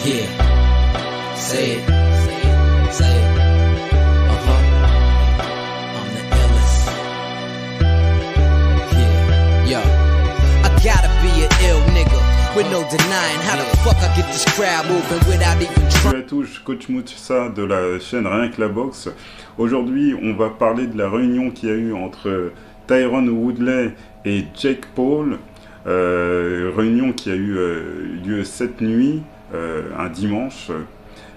Yeah, say it, say it. I'm the illest. Yeah, yo. I gotta be an ill nigga with no denying how the fuck I get this crowd moving without even trying. Salut à tous, coach Moussa de la chaîne Rien que la boxe. Aujourd'hui, on va parler de la réunion qu'il y a eu entre Tyron Woodley et Jake Paul. Réunion qui a eu lieu cette nuit, un dimanche,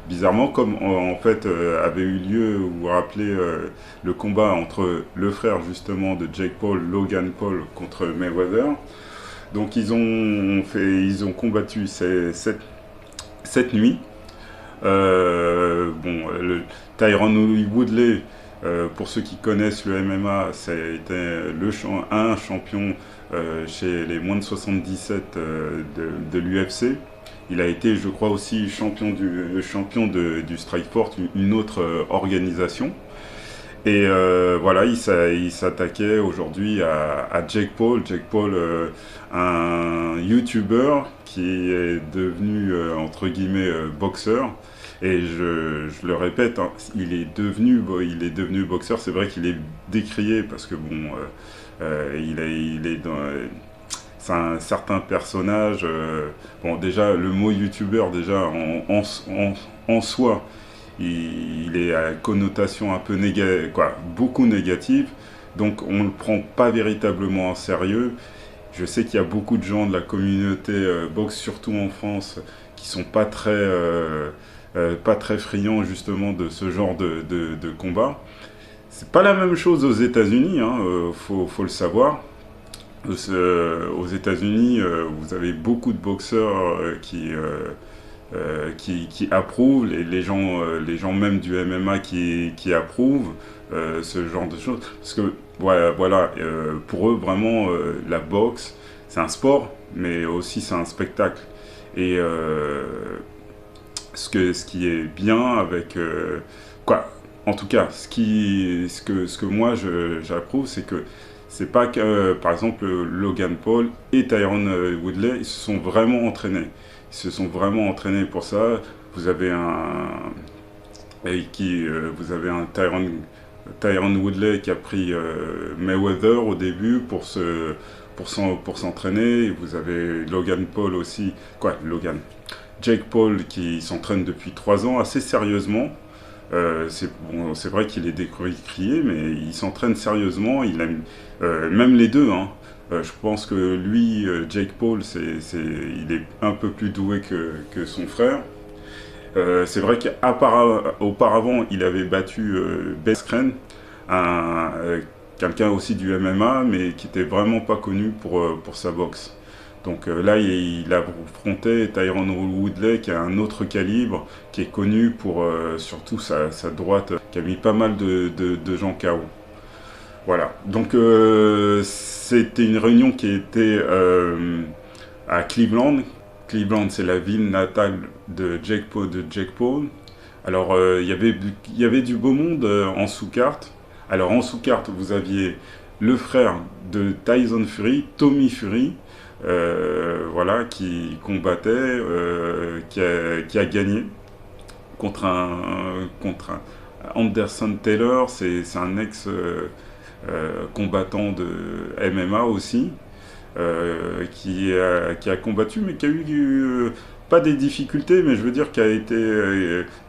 bizarrement, comme en fait avait eu lieu, vous vous rappelez, le combat entre le frère justement de Jake Paul, Logan Paul, contre Mayweather. Donc ils ont combattu cette nuit. Tyron Woodley, pour ceux qui connaissent le MMA, c'était un champion chez les moins de 77 de l'UFC. Il a été, je crois, aussi champion du Strikeforce, une autre organisation. Et voilà, il s'attaquait aujourd'hui à Jake Paul. Jake Paul, un YouTuber qui est devenu, entre guillemets, boxeur. Et je le répète, hein, il est devenu boxeur. C'est vrai qu'il est décrié parce que bon, c'est un certain personnage. Bon, déjà le mot YouTuber, déjà en soi, il est à connotation un peu négative, beaucoup négative. Donc on ne le prend pas véritablement en sérieux. Je sais qu'il y a beaucoup de gens de la communauté boxe, surtout en France, qui sont pas très friands justement de ce genre de combat. C'est pas la même chose aux États-Unis, hein, faut le savoir. Aux États-Unis, vous avez beaucoup de boxeurs qui approuvent, les gens même du MMA qui approuvent ce genre de choses. Parce que voilà, pour eux vraiment la boxe c'est un sport, mais aussi c'est un spectacle. Et ce qui est bien avec en tout cas ce que moi j'approuve, c'est que c'est pas que par exemple Logan Paul et Tyron Woodley, ils se sont vraiment entraînés. Ils se sont vraiment entraînés pour ça. Vous avez un Tyron Woodley qui a pris Mayweather au début pour s'entraîner. Vous avez Logan Paul aussi, Jake Paul qui s'entraîne depuis 3 ans assez sérieusement. C'est vrai qu'il est décrié, mais il s'entraîne sérieusement. Il aime même les deux, hein. Je pense que lui, Jake Paul, il est un peu plus doué que son frère. C'est vrai qu'auparavant, il avait battu Ben Askren, quelqu'un aussi du MMA, mais qui n'était vraiment pas connu pour sa boxe. Donc là, il a affronté Tyron Woodley, qui a un autre calibre, qui est connu pour surtout sa droite, qui a mis pas mal de gens KO. Voilà, donc c'était une réunion qui était à Cleveland. Cleveland, c'est la ville natale de Jake Paul. Alors, il y avait du beau monde en sous-carte. Alors, en sous-carte, vous aviez le frère de Tyson Fury, Tommy Fury, voilà, qui combattait, qui a gagné contre un Anderson Taylor. C'est un ex combattant de MMA aussi, qui a combattu, mais qui a eu pas des difficultés, mais je veux dire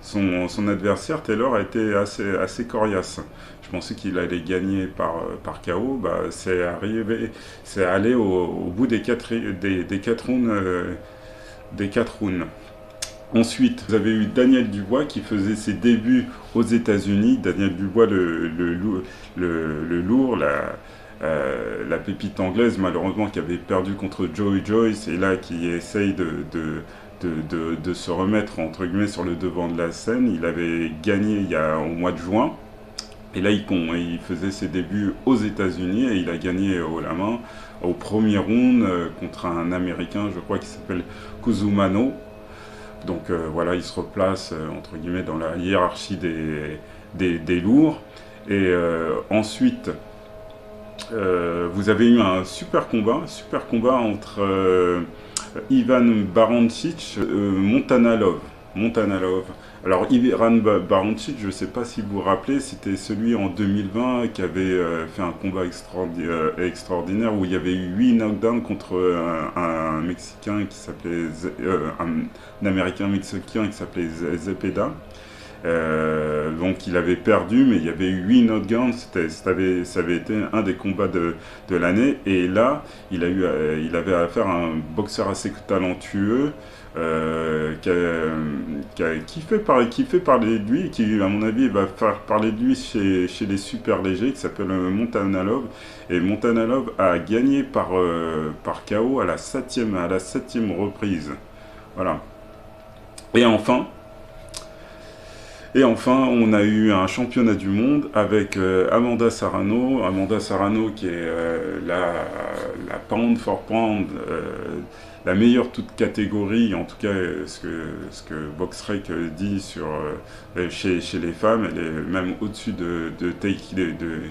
son adversaire Taylor a été assez coriace. Je pensais qu'il allait gagner par KO. C'est allé au bout des 4 rounds. Ensuite, vous avez eu Daniel Dubois qui faisait ses débuts aux États-Unis. Daniel Dubois, le lourd, la pépite anglaise, malheureusement, qui avait perdu contre Joey Joyce, et là qui essaye de se remettre entre guillemets sur le devant de la scène. Il avait gagné au mois de juin, et là il faisait ses débuts aux États-Unis et il a gagné haut la main au premier round contre un Américain, je crois, qui s'appelle Kuzumano. Donc voilà, il se replace entre guillemets dans la hiérarchie des lourds. Et ensuite, vous avez eu un super combat entre Ivan Barancic, Montana Love. Montana Love. Alors Ivan Barancic, je ne sais pas si vous vous rappelez, c'était celui en 2020 qui avait fait un combat extraordinaire où il y avait eu 8 knockdowns contre un Mexicain qui s'appelait, un Américain mexicain qui s'appelait Zepeda. Donc il avait perdu, mais il y avait eu 8 knockdowns, ça avait été un des combats de l'année. Et là, il avait affaire à un boxeur assez talentueux qui fait parler de lui, qui à mon avis va faire parler de lui chez les super légers, qui s'appelle Montana Love. Et Montana Love a gagné par KO à la septième reprise. Voilà. Et enfin, on a eu un championnat du monde avec Amanda Serrano. Amanda Serrano qui est la pound for pound, la meilleure toute catégorie, en tout cas ce que BoxRec dit chez les femmes. Elle est même au-dessus de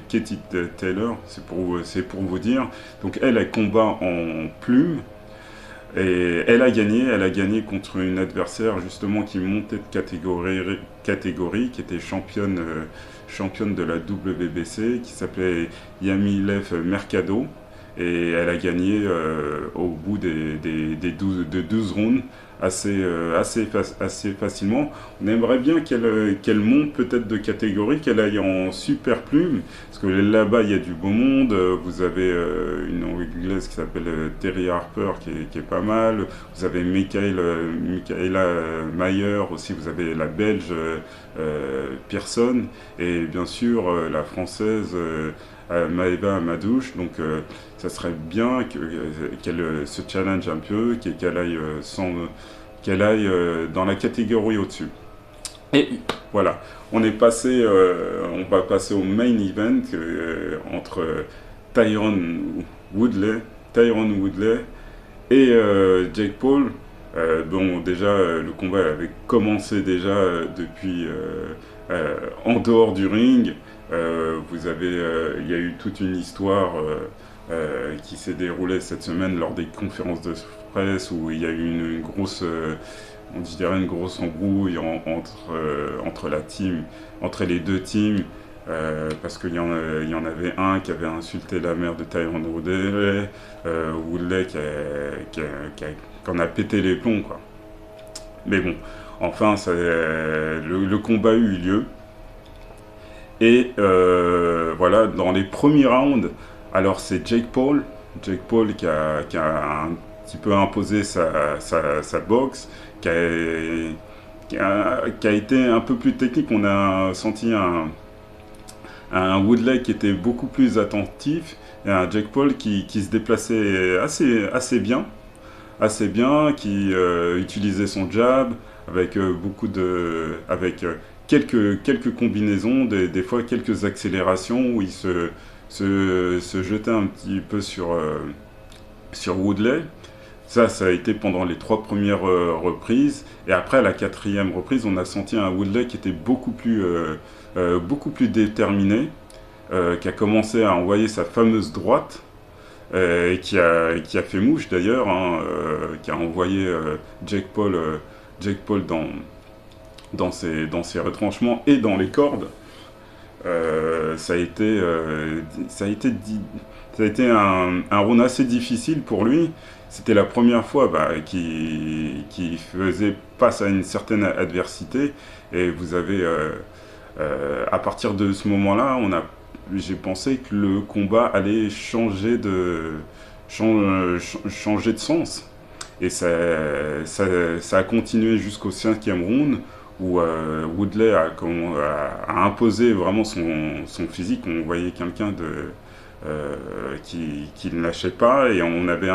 Katie Taylor, c'est pour vous dire. Donc elle combat en plume. Et elle a gagné contre une adversaire justement qui montait de catégorie, qui était championne de la WBC, qui s'appelait Yamilev Mercado. Et elle a gagné au bout de 12 rounds assez facilement. On aimerait bien qu'elle monte peut-être de catégorie, qu'elle aille en super plume, parce que là-bas il y a du beau monde. Vous avez une anglaise qui s'appelle Terry Harper qui est pas mal. Vous avez Michaela Mayer aussi. Vous avez la belge Pearson et bien sûr la française Maëva Madouche. Donc ça serait bien qu'elle se challenge un peu, qu'elle aille dans la catégorie au-dessus. Et voilà, on va passer au main event entre Tyron Woodley et Jake Paul. Bon, déjà, le combat avait commencé déjà depuis en dehors du ring. Il y a eu toute une histoire qui s'est déroulée cette semaine lors des conférences de presse où il y a eu une grosse embrouille entre les deux teams, parce qu'il y en avait un qui avait insulté la mère de Tyron Woodley qui en a pété les plombs, quoi. Mais bon, enfin, le combat a eu lieu. Et voilà, dans les premiers rounds, alors c'est Jake Paul qui a un petit peu imposé sa boxe, qui a été un peu plus technique. On a senti un Woodley qui était beaucoup plus attentif, et un Jake Paul qui se déplaçait assez bien, qui utilisait son jab avec quelques combinaisons, des fois quelques accélérations où il se jetait un petit peu sur Woodley. Ça a été pendant les 3 premières reprises. Et après, à la 4e reprise, on a senti un Woodley qui était beaucoup plus déterminé, qui a commencé à envoyer sa fameuse droite, et qui a fait mouche d'ailleurs, qui a envoyé Jake Paul dans ses retranchements et dans les cordes. Ça a été un round assez difficile pour lui. C'était la première fois qu'il faisait face à une certaine adversité, et vous avez à partir de ce moment-là, j'ai pensé que le combat allait changer de sens. Et ça a continué jusqu'au 5e round, où Woodley a imposé vraiment son physique. On voyait quelqu'un qui ne lâchait pas, et on avait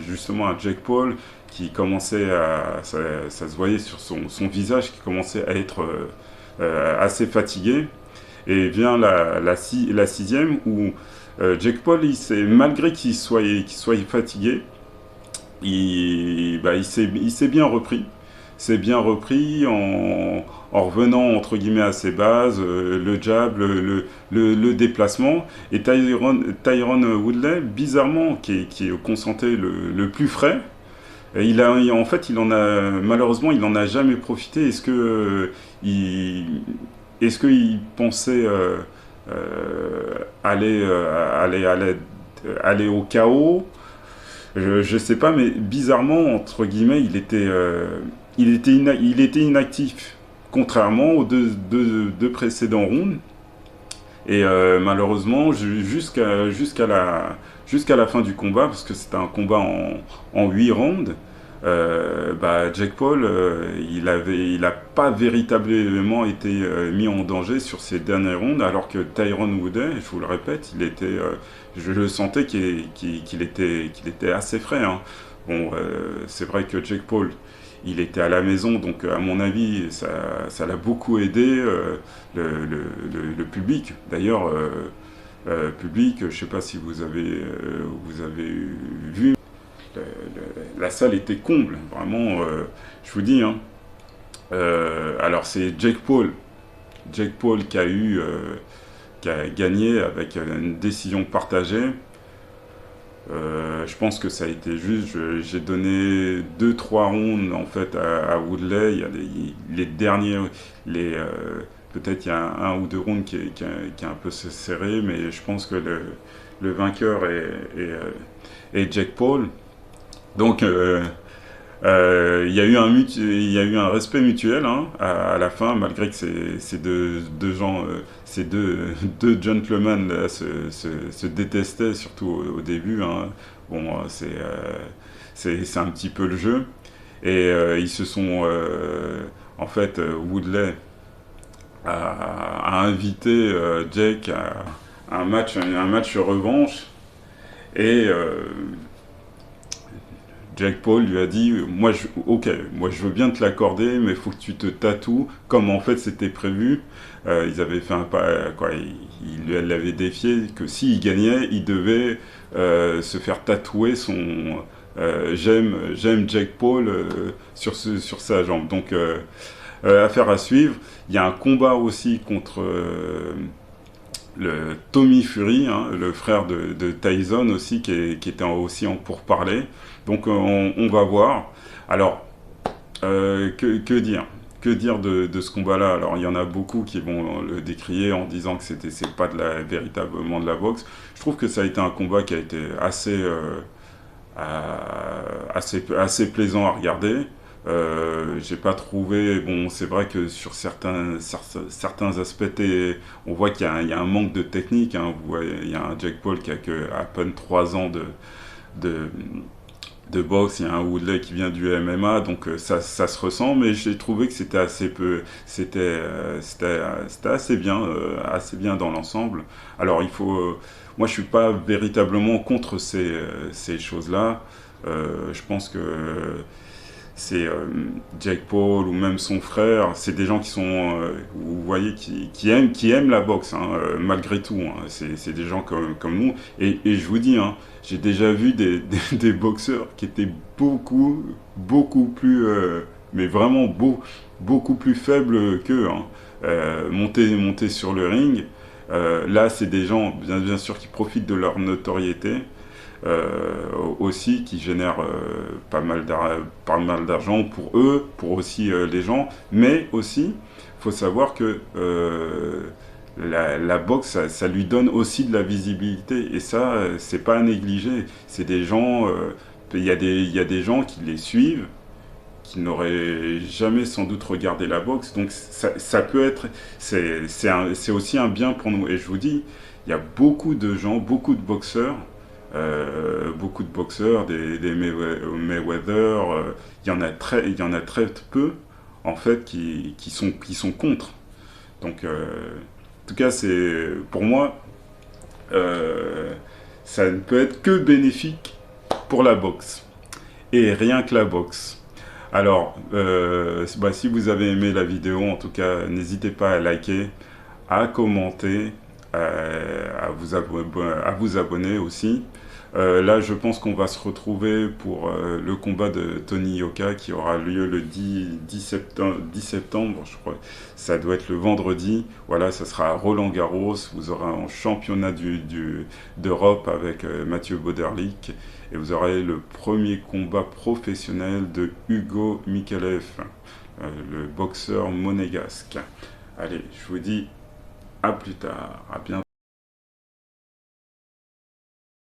justement un Jake Paul qui commençait ça se voyait sur son visage, qui commençait à être assez fatigué. Et vient la 6e où Jake Paul, malgré qu'il soit fatigué, il s'est bien repris. C'est bien repris en revenant entre guillemets à ses bases, le jab, le déplacement. Et Tyron Woodley, bizarrement, qui est concentré le plus frais, Et en fait, malheureusement, il en a jamais profité. Est-ce qu'il pensait aller au chaos? Je sais pas, mais bizarrement, entre guillemets, il était inactif, contrairement aux deux précédents rounds. Et malheureusement, jusqu'à la fin du combat, parce que c'était un combat en 8 rounds, Jake Paul, il a pas véritablement été mis en danger sur ces derniers rounds, alors que Tyron Woodley, je vous le répète, je le sentais qu'il était assez frais, hein. Bon, c'est vrai que Jake Paul, il était à la maison, donc à mon avis, ça l'a beaucoup aidé, le public. D'ailleurs, public, je sais pas si vous avez vu, la salle était comble, vraiment, je vous dis, hein. Alors c'est Jake Paul qui a gagné avec une décision partagée. Je pense que ça a été juste. J'ai donné 2-3 rounds en fait à Woodley. Il y a les derniers, peut-être il y a un ou deux rounds qui est un peu serré, mais je pense que le vainqueur est Jake Paul. Donc il y a eu un respect mutuel, hein, à la fin, malgré que ces deux gens, deux gentlemen là, se détestaient, surtout au début, hein. Bon, c'est un petit peu le jeu. Et ils se sont, en fait, Woodley a invité Jake à un match revanche. Et Jake Paul lui a dit, moi je veux bien te l'accorder, mais il faut que tu te tatoues, comme en fait c'était prévu. Ils avaient fait il l'avait défié que s'il gagnait, il devait se faire tatouer son j'aime Jake Paul sur sa jambe. Donc affaire à suivre. Il y a un combat aussi contre le Tommy Fury, hein, le frère de Tyson aussi, qui était aussi en pourparlers. Donc on va voir. Alors, que dire? Que dire de ce combat-là? Alors il y en a beaucoup qui vont le décrier en disant que c'est pas véritablement de la boxe. Je trouve que ça a été un combat qui a été assez plaisant à regarder. J'ai pas trouvé, bon, c'est vrai que sur certains aspects, on voit qu'il y a un manque de technique, hein. Vous voyez, il y a un Jake Paul qui a à peine 3 ans de boxe, il y a un Woodley qui vient du MMA, donc ça se ressent, mais j'ai trouvé que c'était c'était assez bien dans l'ensemble. Alors moi je suis pas véritablement contre ces choses-là. Je pense que c'est Jake Paul ou même son frère, c'est des gens qui sont, vous voyez, qui aiment la boxe, hein, malgré tout, hein. C'est des gens comme nous. Et je vous dis, hein, j'ai déjà vu des boxeurs qui étaient beaucoup plus, mais vraiment beaucoup plus faibles qu'eux, hein, monter sur le ring. Là, c'est des gens, bien sûr, qui profitent de leur notoriété. Aussi qui génèrent pas mal d'argent pour eux, pour aussi les gens, mais aussi faut savoir que la boxe ça lui donne aussi de la visibilité, et ça c'est pas à négliger. C'est des gens, il y a des gens qui les suivent, qui n'auraient jamais sans doute regardé la boxe, donc ça peut être, c'est aussi un bien pour nous. Et je vous dis, il y a beaucoup de gens, beaucoup de boxeurs, des Mayweather, il y en a très peu en fait qui sont contre. Donc en tout cas, c'est pour moi, ça ne peut être que bénéfique pour la boxe, et rien que la boxe. Alors si vous avez aimé la vidéo, en tout cas n'hésitez pas à liker, à commenter, à vous abonner aussi. Là, je pense qu'on va se retrouver pour le combat de Tony Yoka qui aura lieu le 10 septembre, je crois. Ça doit être le vendredi. Voilà, ça sera à Roland-Garros. Vous aurez un championnat d'Europe avec Mathieu Boderlich. Et vous aurez le premier combat professionnel de Hugo Mikalev, le boxeur monégasque. Allez, je vous dis à plus tard, à bientôt.